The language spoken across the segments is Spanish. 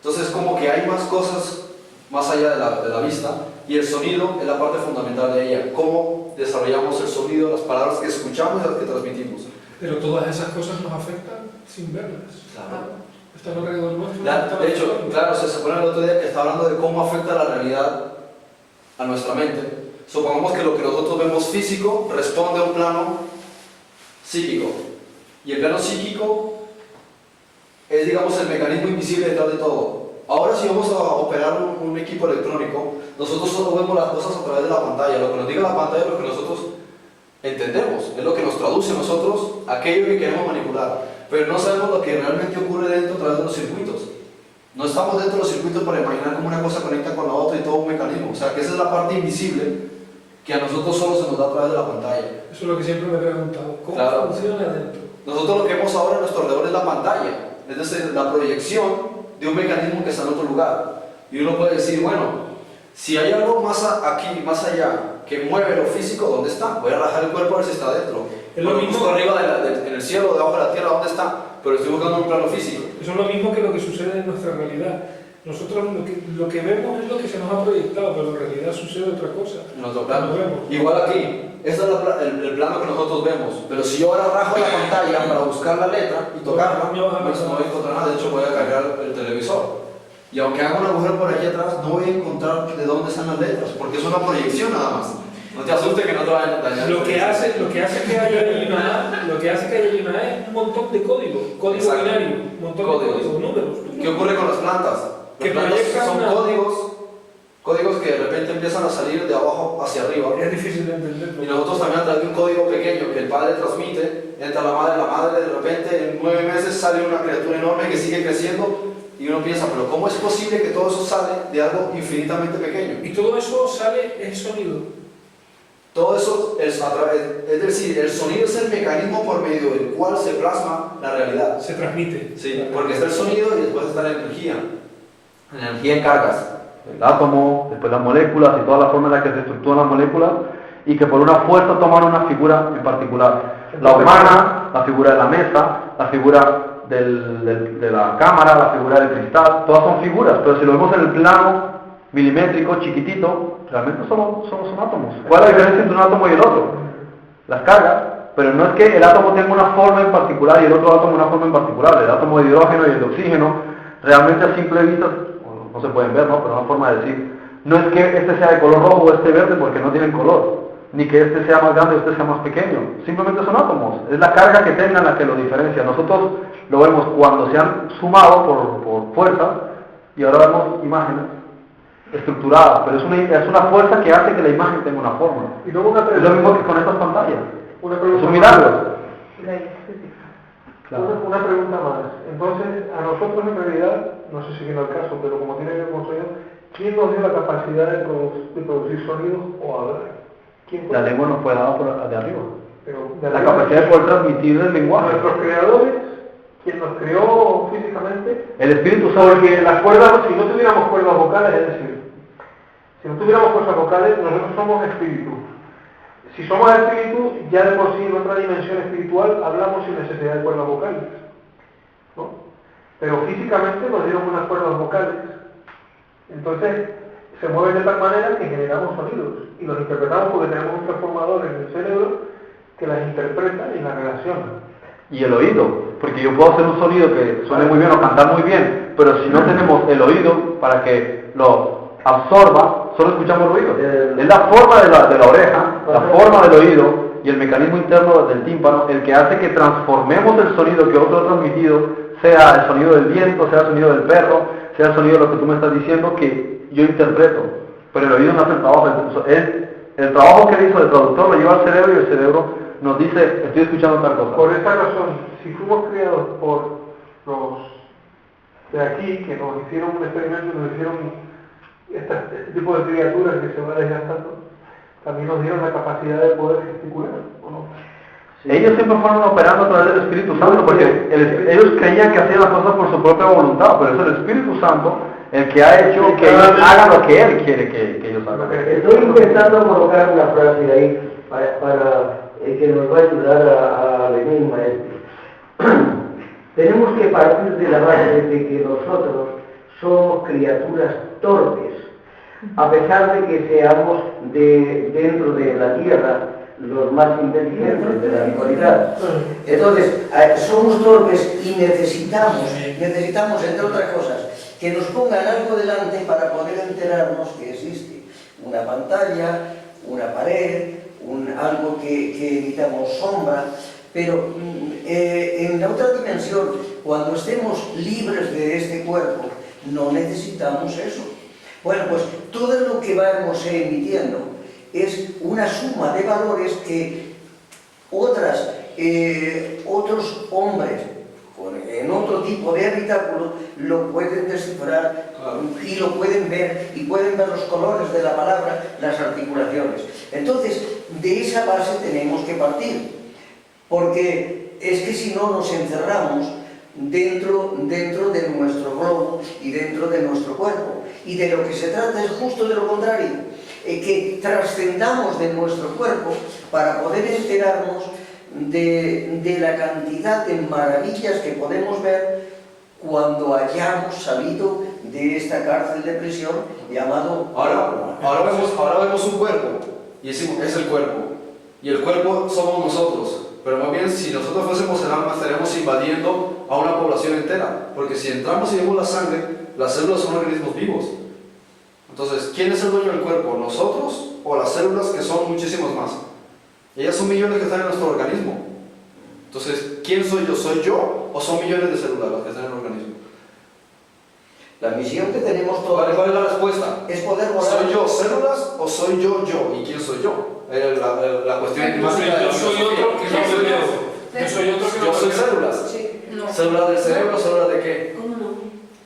Entonces como que hay más cosas más allá de la vista, y el sonido es la parte fundamental de ella. Cómo desarrollamos el sonido, las palabras que escuchamos y las que transmitimos. Pero todas esas cosas nos afectan sin verlas. Claro. Están alrededor nuestro. De hecho, claro, se supone el otro día que está hablando de cómo afecta la realidad a nuestra mente. Supongamos que lo que nosotros vemos físico responde a un plano psíquico. Y el plano psíquico es, digamos, el mecanismo invisible detrás de todo. Ahora, si vamos a operar un equipo electrónico, nosotros solo vemos las cosas a través de la pantalla. Lo que nos diga la pantalla es lo que nosotros entendemos, es lo que nos traduce a nosotros aquello que queremos manipular. Pero no sabemos lo que realmente ocurre dentro a través de los circuitos. No estamos dentro de los circuitos para imaginar cómo una cosa conecta con la otra y todo un mecanismo. O sea, que esa es la parte invisible que a nosotros solo se nos da a través de la pantalla. Eso es lo que siempre me he preguntado. ¿Cómo funciona adentro? Nosotros lo que vemos ahora a nuestro alrededor es la pantalla. Es decir, la proyección de un mecanismo que está en otro lugar. Y uno puede decir, bueno, si hay algo más aquí, más allá, que mueve lo físico, ¿dónde está? Voy a rajar el cuerpo a ver si está dentro. Es lo mismo arriba en el cielo, debajo de la tierra, ¿dónde está? Pero estoy buscando un plano físico. Eso es lo mismo que lo que sucede en nuestra realidad. Nosotros lo que vemos es lo que se nos ha proyectado, pero en realidad sucede otra cosa. En otro plano. Igual aquí, este es el plano que nosotros vemos. Pero si yo ahora rajo la pantalla para buscar la letra y tocarla, no voy a encontrar nada. De hecho, voy a cargar el televisor. Y aunque haga un agujero por aquí atrás, no voy a encontrar de dónde están las letras, porque es una proyección nada más. No te asustes que no te vayan a dañar. Lo que hace que haya ahí una A es un montón de código binario, un montón de códigos, números. ¿Qué ocurre con las plantas? Las plantas son códigos que de repente empiezan a salir de abajo hacia arriba. Es difícil de entenderlo. Y nosotros también a través de un código pequeño que el padre transmite, entra la madre de repente en 9 meses sale una criatura enorme que sigue creciendo. Y uno piensa, pero ¿cómo es posible que todo eso sale de algo infinitamente pequeño? Y todo eso sale en sonido. Todo eso es decir, el sonido es el mecanismo por medio del cual se plasma la realidad. Se transmite. Sí, porque está el sonido y después está la energía. La energía en cargas. El átomo, después las moléculas y toda la forma en la que se estructuran las moléculas y que por una fuerza toman una figura en particular. La humana, la figura de la mesa, la figura de la cámara, la figura del cristal, todas son figuras, pero si lo vemos en el plano milimétrico, chiquitito, realmente solo son átomos. ¿Cuál es la diferencia entre un átomo y el otro? Las cargas, pero no es que el átomo tenga una forma en particular y el otro átomo una forma en particular. El átomo de hidrógeno y el de oxígeno, realmente a simple vista, no se pueden ver, ¿no? Pero una forma de decir, no es que este sea de color rojo o este verde porque no tienen color, ni que este sea más grande o este sea más pequeño, simplemente son átomos, es la carga que tengan la que lo diferencia. Nosotros lo vemos cuando se han sumado por fuerza y ahora vemos imágenes estructuradas, pero es una fuerza que hace que la imagen tenga una forma. Y luego es lo mismo que con estas pantallas. Es un milagro. Claro. Una pregunta más. Entonces, a nosotros en realidad, no sé si viene el caso, pero como tiene que ver con sonido, ¿quién nos dio la capacidad de producir sonidos o hablar? La lengua nos fue dada de arriba. Pero la capacidad de poder transmitir el lenguaje. Nuestros creadores, quien nos creó físicamente, el Espíritu Santo. Porque las cuerdas, si no tuviéramos cuerdas vocales, es decir, si no tuviéramos cuerdas vocales, nosotros somos espíritu. Si somos espíritu, ya de por sí en otra dimensión espiritual hablamos sin necesidad de cuerdas vocales, ¿no? Pero físicamente nos dieron unas cuerdas vocales. Entonces, se mueven de tal manera que generamos sonidos y los interpretamos porque tenemos un transformador en el cerebro que las interpreta y las relaciona. Y el oído, porque yo puedo hacer un sonido que suene muy bien o cantar muy bien, pero si no tenemos el oído para que lo absorba, solo escuchamos el oído. Es la forma de la oreja, la forma del oído y el mecanismo interno del tímpano el que hace que transformemos el sonido que otro ha transmitido, sea el sonido del viento, sea el sonido del perro, sea el sonido de lo que tú me estás diciendo, que yo interpreto, pero el oído no hace el trabajo. El trabajo que hizo el traductor lo lleva al cerebro y el cerebro nos dice, estoy escuchando tal cosa. Por esta razón, si fuimos criados por los de aquí, que nos hicieron un experimento, nos hicieron este tipo de criaturas que se van desgastando, también nos dieron la capacidad de poder gesticular, ¿o no? Sí. Ellos siempre fueron operando a través del Espíritu Santo, porque ellos creían que hacían las cosas por su propia voluntad, pero es el Espíritu Santo el que ha hecho que ellos hagan lo que Él quiere que ellos hagan. Estoy intentando colocar una frase ahí para que nos va a ayudar a venir, maestro. Tenemos que partir de la base de que nosotros somos criaturas torpes, a pesar de que seamos dentro de la Tierra los más inteligentes de la actualidad. Entonces, somos torpes y necesitamos, entre otras cosas, que nos pongan algo delante para poder enterarnos que existe una pantalla, una pared, algo que emitamos sombra, pero en la otra dimensión, cuando estemos libres de este cuerpo, no necesitamos eso. Bueno, pues todo lo que vamos emitiendo es una suma de valores que otros hombres en otro tipo de habitáculo lo pueden descifrar y lo pueden ver, y pueden ver los colores de la palabra, las articulaciones. Entonces, de esa base tenemos que partir, porque es que si no nos encerramos dentro de nuestro globo y dentro de nuestro cuerpo. Y de lo que se trata es justo de lo contrario, que trascendamos de nuestro cuerpo para poder enterarnos de la cantidad de maravillas que podemos ver cuando hayamos salido de esta cárcel de prisión llamado... Ahora vemos un cuerpo, y decimos, es el cuerpo, y el cuerpo somos nosotros, pero más bien si nosotros fuésemos el alma estaríamos invadiendo a una población entera, porque si entramos y vemos la sangre, las células son organismos vivos. Entonces, ¿quién es el dueño del cuerpo? ¿Nosotros o las células, que son muchísimas más? Ellas son millones que están en nuestro organismo. Entonces, ¿quién soy yo? ¿Soy yo o son millones de células las que están en el organismo? La misión que tenemos todos... ¿Cuál es la respuesta? Es poder volar... ¿Soy yo células o soy yo yo? ¿Y quién soy yo? La cuestión enigmática de la Yo soy otro que no soy yo. Yo soy otro que no Yo soy soy células. Sí, no. ¿Células del cerebro? ¿Células de qué? ¿Cómo no?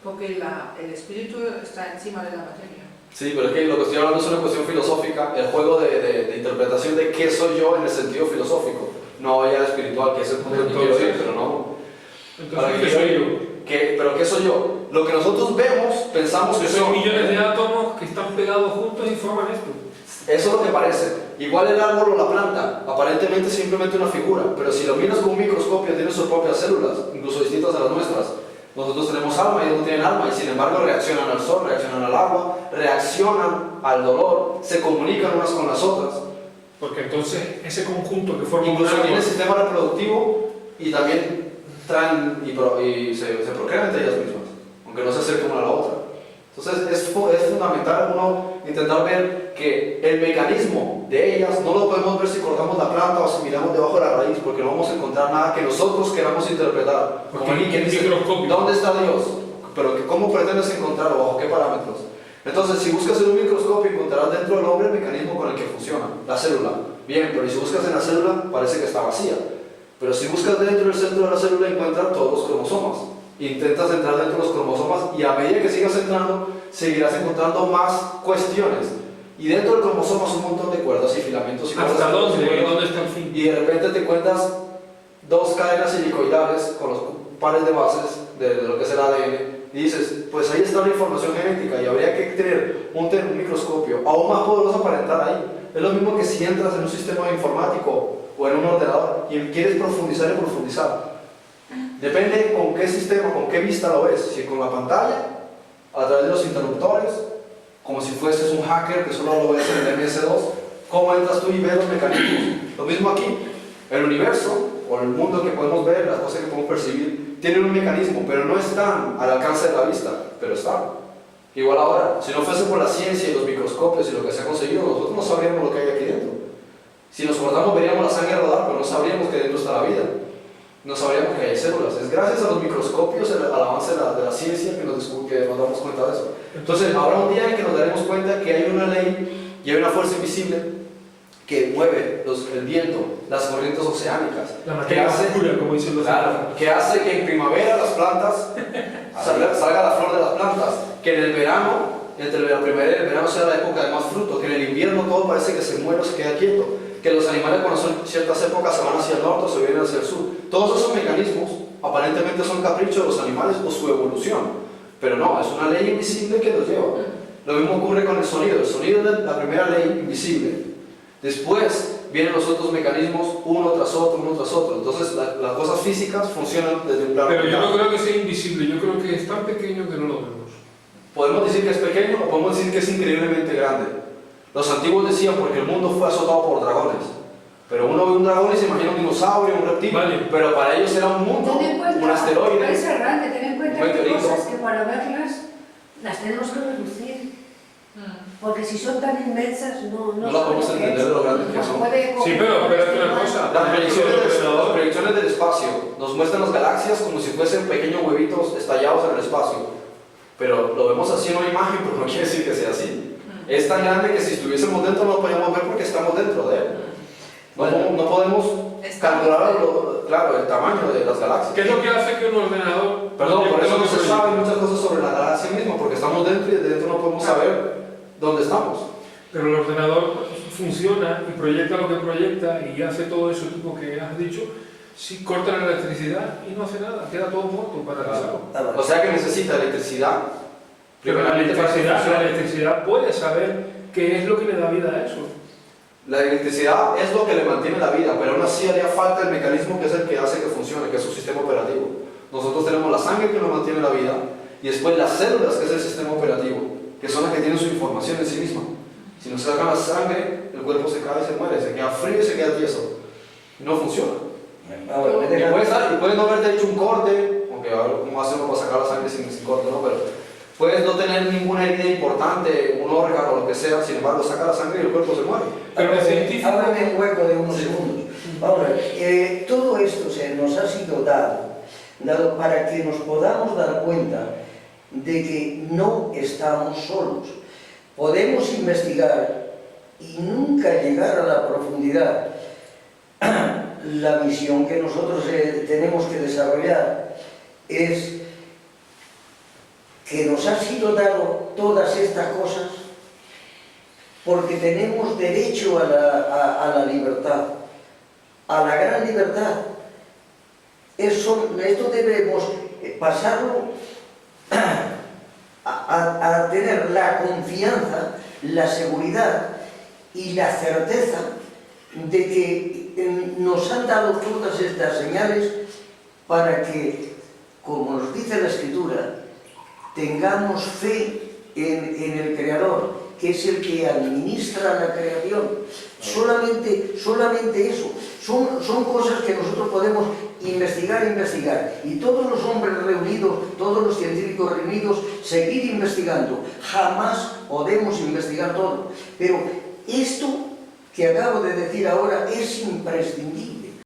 Porque el espíritu está encima de la materia. Sí, pero es que lo que estoy hablando es una cuestión filosófica, el juego de interpretación de qué soy yo en el sentido filosófico, no ya espiritual, que es el punto que quiero ir, pero no. Entonces, ¿qué soy yo? ¿Pero qué soy yo? Lo que nosotros vemos, pensamos que Son son millones de átomos que están pegados juntos y forman esto. Eso es lo que parece. Igual el árbol o la planta, aparentemente es simplemente una figura, pero si lo miras con un microscopio tiene sus propias células, incluso distintas a las nuestras. Nosotros tenemos alma y ellos no tienen alma, y sin embargo reaccionan al sol, reaccionan al agua, reaccionan al dolor, se comunican unas con las otras. Porque entonces ese conjunto que forma Incluso un tienen árbol, sistema reproductivo y también traen y se procrean entre ellas mismas, aunque no se acerquen una a la otra. Entonces es fundamental uno intentar ver que el mecanismo de ellas no lo podemos ver si cortamos la planta o si miramos debajo de la raíz, porque no vamos a encontrar nada que nosotros queramos interpretar. Porque Como quien dice, microscopio. ¿dónde está Dios? Pero ¿cómo pretendes encontrarlo? ¿Bajo qué parámetros? Entonces, si buscas en un microscopio encontrarás dentro del hombre el mecanismo con el que funciona, la célula. Bien, pero si buscas en la célula parece que está vacía. Pero si buscas dentro del centro de la célula encuentras todos los cromosomas. Intentas entrar dentro de los cromosomas y a medida que sigas entrando seguirás encontrando más cuestiones. Y dentro del cromosoma un montón de cuerdas y filamentos y cosas. ¿hasta dónde está el fin? Y de repente te encuentras dos cadenas helicoidales con los pares de bases de lo que es el ADN. Y dices, pues ahí está la información genética y habría que tener un microscopio aún más poderoso para entrar ahí. Es lo mismo que si entras en un sistema informático o en un ordenador y quieres profundizar y profundizar. Depende con qué sistema, con qué vista lo ves. Si con la pantalla, a través de los interruptores, como si fueses un hacker que solo lo ves en el MS2, cómo entras tú y ves los mecanismos. Lo mismo aquí, el universo o el mundo que podemos ver, las cosas que podemos percibir, tienen un mecanismo, pero no están al alcance de la vista, pero están. Igual ahora, si no fuese por la ciencia y los microscopios y lo que se ha conseguido, nosotros no sabríamos lo que hay aquí dentro. Si nos cortamos veríamos la sangre rodar, pero no sabríamos que dentro está la vida. No sabríamos que hay células. Es gracias a los microscopios, al avance de la ciencia que nos damos cuenta de eso. Entonces, habrá un día en que nos daremos cuenta que hay una ley y hay una fuerza invisible que mueve el viento, las corrientes oceánicas, La materia oscura, como dicen los que hace que en primavera las plantas salga la flor de las plantas, que en el verano, entre la primavera y el verano sea la época de más fruto, que en el invierno todo parece que se muere o se queda quieto, que los animales cuando son ciertas épocas se van hacia el norte o se vienen hacia el sur. Todos esos mecanismos aparentemente son caprichos de los animales o su evolución, pero no, es una ley invisible que los lleva. Lo mismo ocurre con el sonido es la primera ley invisible. Después vienen los otros mecanismos uno tras otro. Entonces las cosas físicas funcionan desde un plano. Pero yo no creo que sea invisible, yo creo que es tan pequeño que no lo vemos. podemos decir que es pequeño o podemos decir que es increíblemente grande. Los antiguos decían porque el mundo fue azotado por dragones. Pero uno ve un dragón y se imagina un dinosaurio, un reptil, Vale. pero para ellos era un mundo, Ten en cuenta, un asteroide. puede ser grande, ten en cuenta un que hay meteorito. cosas que para verlas las tenemos que reducir. Porque si son tan inmensas, no No las podemos sabemos qué entender es. de lo grandes que Nos son. puede Sí, pero espérate una cosa. Las proyecciones del espacio nos muestran las galaxias como si fuesen pequeños huevitos estallados en el espacio. Pero lo vemos así en una imagen, pero no quiere decir que sea así. Es tan grande que si estuviésemos dentro no lo podríamos ver porque estamos dentro de él. No podemos calcular claro, el tamaño de las galaxias. ¿Qué es lo que hace que un ordenador... Perdón, por eso no se proyecte? sabe muchas cosas sobre la galaxia misma, porque estamos dentro y desde dentro no podemos saber dónde estamos. Pero el ordenador funciona y proyecta lo que proyecta y hace todo eso tipo que has dicho, si corta la electricidad y no hace nada, queda todo muerto, paralizado. O sea que necesita electricidad. Pero la primeramente para que funcione. electricidad puede saber qué es lo que le da vida a eso. La electricidad es lo que le mantiene la vida, pero aún así haría falta el mecanismo que es el que hace que funcione, que es su sistema operativo. Nosotros tenemos la sangre que nos mantiene la vida y después las células, que es el sistema operativo, que son las que tienen su información en sí misma. Si nos sacan la sangre, el cuerpo se cae y se muere, se queda frío y se queda tieso. No funciona. Y puedes no haberte hecho un corte, aunque a ver cómo hacemos para sacar la sangre sin corte, ¿no? Pero puedes no tener ninguna herida importante, un órgano o lo que sea, sin embargo saca la sangre y el cuerpo se muere. Pero el científico... Ábrame un hueco de unos segundos. Vamos a ver, todo esto se nos ha sido dado para que nos podamos dar cuenta de que no estamos solos. Podemos investigar y nunca llegar a la profundidad. La misión que nosotros tenemos que desarrollar es que nos ha sido dado todas estas cosas porque tenemos derecho a la libertad, a la gran libertad. Esto debemos pasarlo a tener la confianza, la seguridad y la certeza de que nos han dado todas estas señales para que, como nos dice la Escritura, tengamos fe en el Creador, que es el que administra la creación. Solamente eso. Son cosas que nosotros podemos investigar. Y todos los hombres reunidos, todos los científicos reunidos, seguir investigando. Jamás podemos investigar todo. Pero esto que acabo de decir ahora es imprescindible.